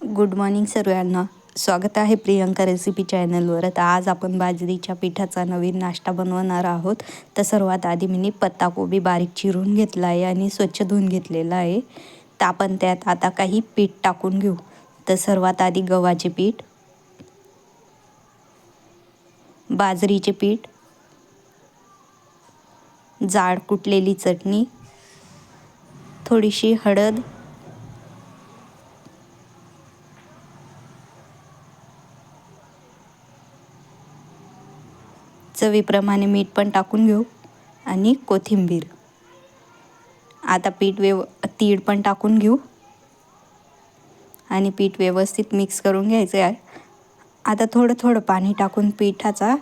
Good morning सर्वांना. स्वागत आहे प्रियंका रेसिपी चॅनलवर. तर आज आपण बाजरीच्या पिठाचा नवीन नाश्ता बनवणार आहोत. तर सर्वात आधी मी पत्ताकोबी बारीक चिरून घेतला आहे आणि स्वच्छ धुवून घेतलेला आहे. तर आपण त्यात आता काही पीठ टाकून घेऊ. तर सर्वात आधी गव्हाचे पीठ, बाजरीचे पीठ, जाड कुटलेली चटणी, थोडीशी हळद, चवीप्रमाणे मीठ पण टाकून घेऊ आणि कोथिंबीर. आता तीळ पण टाकून घेऊ आणि पीठ व्यवस्थित मिक्स करून घ्यायचे आहे. आता थोडं थोडं पाणी टाकून पिठाचा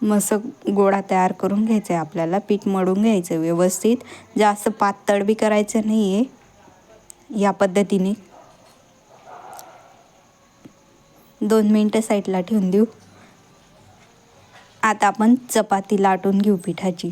मस्त गोळा तयार करून घ्यायचा आहे. आपल्याला पीठ मळून घ्यायचं व्यवस्थित. जास्त पातळ बी करायचं नाही आहे. या पद्धतीने 2 मिनटं साईडला ठेवून देऊ. आता आपण चपाती लाटून घेऊ पिठाची.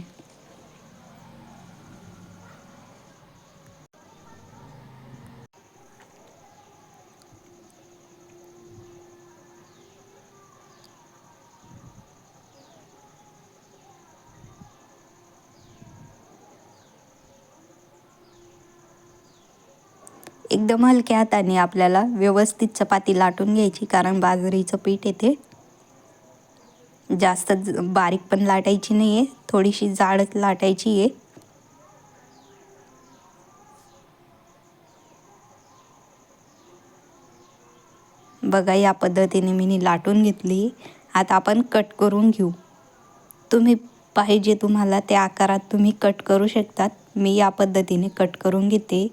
एकदम हलक्या हाताने आपल्याला व्यवस्थित चपाती लाटून घ्यायची, कारण बाजरीचं पीठ येते. जास्त बारीक पण लाटायची नाही आहे, थोडीशी जाडच लाटायची आहे. बघा, या पद्धतीने मी लाटून घेतली. आता आपण कट करून घेऊ. तुम्ही पाहिजे तुम्हाला त्या आकारात तुम्ही कट करू शकतात. मी या पद्धतीने कट करून घेते.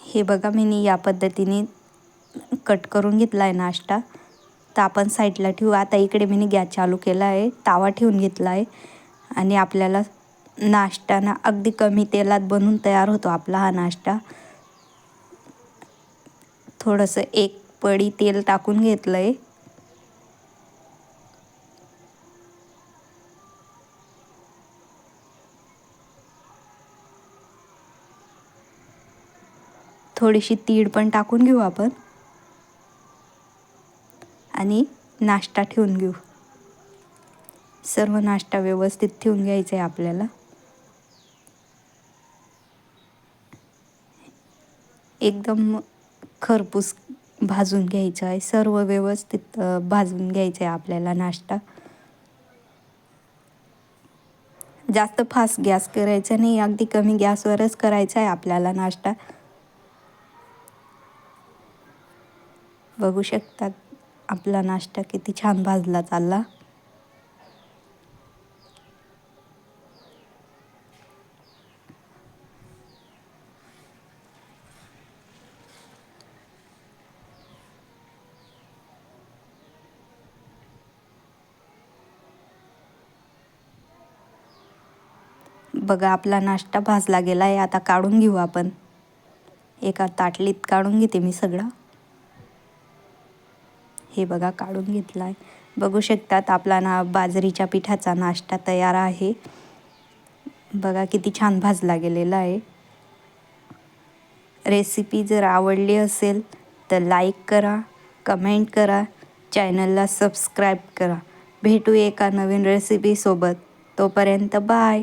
हे बघा, मी या पद्धतीने कट करून घेतला आहे नाश्ता. तर आपण साईडला ठेवू. आता इकडे मी गॅस चालू केला आहे, तावा ठेवून घेतला आहे आणि आपल्याला नाश्ता अगदी कमी तेलात बनवून तयार होतो आपला हा नाश्ता. थोडंसं 1 पळी तेल टाकून घेतलं आहे. थोडीशी तीळ पण टाकून घेऊ आपण आणि नाश्ता ठेवून घेऊ. सर्व नाश्ता व्यवस्थित ठेवून घ्यायचा आहे आपल्याला. एकदम खरपूस भाजून घ्यायचा आहे. सर्व व्यवस्थित भाजून घ्यायचं आहे आपल्याला नाश्ता. जास्त फास्ट गॅस करायचा नाही, अगदी कमी गॅसवरच करायचा आहे आपल्याला नाश्ता. बघू शकतात आपला नाश्ता किती छान भाजला चालला. बघा, आपला नाश्ता भाजला गेला आहे. आता काढून घेऊ आपण. एका ताटलीत काढून घेते मी सगळं. हे बघा, काढून घेतला आहे. बघू शकतात आपला बाजरीच्या पिठाचा नाश्ता तयार आहे. बघा किती छान भाजला गेलेला आहे. रेसिपी जर आवडली असेल तर लाईक करा, कमेंट करा, चॅनलला सबस्क्राईब करा. भेटू एका नवीन रेसिपीसोबत. तोपर्यंत बाय.